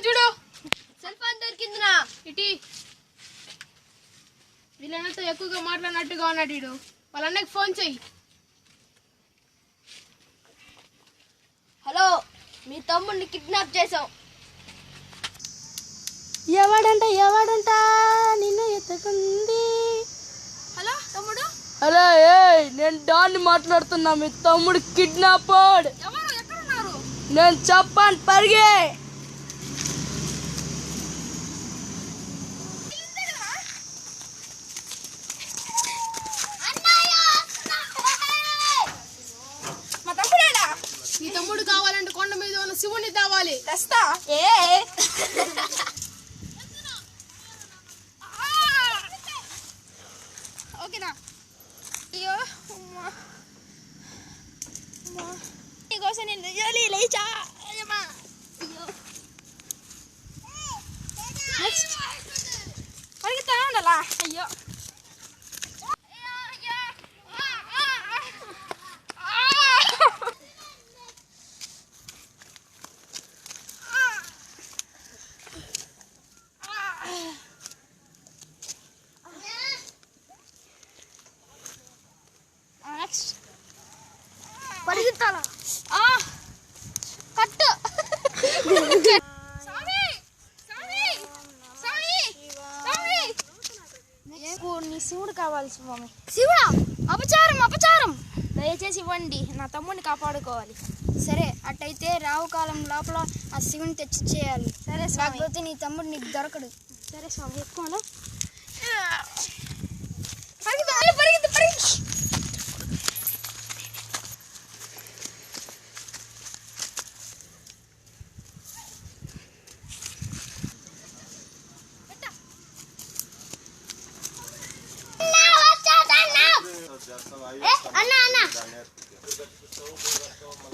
చూడు cell phone దొరికిందినా ఇటీ వీళ్ళతో ఎక్కువగా మాట్లాడినట్టుగా ఉన్నాడు వీడు. వాళ్ళ అన్నకి ఫోన్ చెయ్యి. హలో, మీ తమ్ముడిని కిడ్నాప్ చేసాం. ఎవడంట నిన్ను ఎత్తుకుంది. హలో తమ్ముడు. హలో, నేను డాన్ని మాట్లాడుతున్నా. మీ తమ్ముడు కిడ్నాపర్డ్. ఎవరు ఎక్కడున్నారు? నేను చెప్పాను, పరిగే. నీ తమ్ముడు కావాలంటే కొండ మీద ఉన్న శివుని తేవాలి. తెస్తా. ఓకేనా? అయ్యో నీకోసం నేను నిజాలి లేచా. పరిగెత్తా ఉండాలా? అయ్యో పరిగెత్తాలా? కట్టు. నీ శివుడు కావాలి స్వామి. శివుడా? అపచారం. దయచేసి ఇవ్వండి, నా తమ్ముడిని కాపాడుకోవాలి. సరే, అట్టయితే రావు కాలం లోపల ఆ శివుని తెచ్చి చేయాలి. సరే, లేకపోతే నీ తమ్ముడు నీకు దొరకడు. సరే స్వామి, ఎక్కువ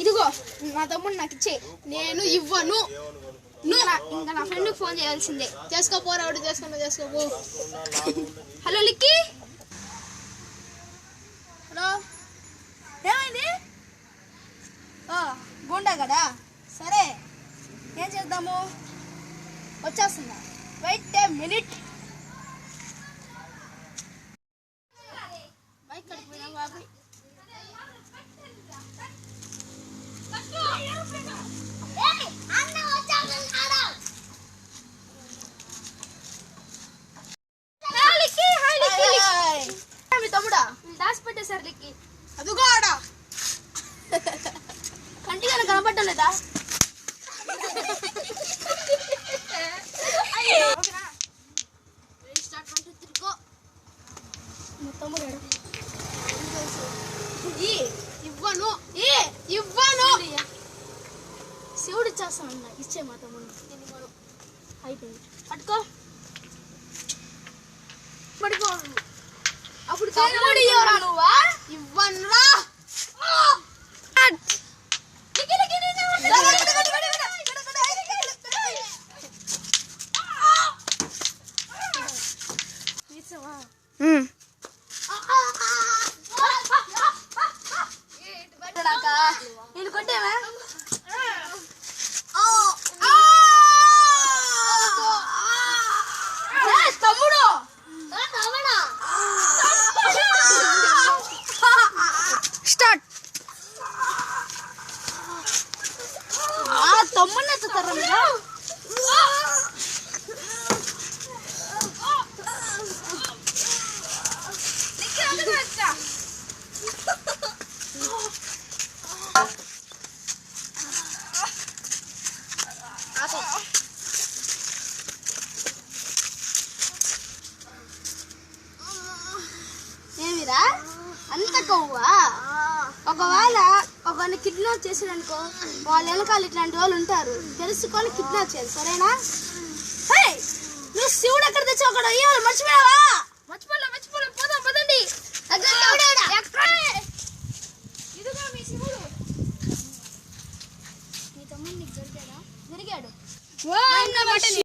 ఇదిగో నా తమ్ముడు నాకు ఇచ్చే. నేను ఇవ్వను. ఇంకా నా ఫ్రెండ్కి ఫోన్ చేయాల్సిందే. చేసుకోపోరాడు. చేసుకోపో. హలో లిక్కీ. హలో, ఏమైంది? గుండా కదా. సరే, ఏం చేద్దాము? వచ్చేస్తుందా? Wait a minute. బైక్ కడిపోయినా బాబు. మీ తమ్ముడా దాచి పెట్టేశారు లిక్కి. అదుగో ఆడ కంటిగా కనపడలేదా? ఇవ్వను. శివుడు ఇచ్చేస్తానన్నా. ఇచ్చే మా తమ్ముడు. అయిపోయింది. పట్టుకో. అప్పుడు తమ్ముడు ఇవ్వరా నువ్వా? ఇవ్వనురా. నేను కొట్టేవా? తమ్ముడు స్టార్ట్. తమ్ముడిని ఎత్తుతారా మీరు? ఏమిరా అంత కొవ్వా? ఒకవేళ ఒకరిని కిడ్నాప్ చేసాడనుకో, వాళ్ళ వెనకాల ఇట్లాంటి వాళ్ళు ఉంటారు. తెలుసుకొని కిడ్నాప్ చేయాలి. సరేనా? నువ్వు శివుడు ఎక్కడ తెచ్చావు? అక్కడ అయ్యాలి. మర్చిపోయావా?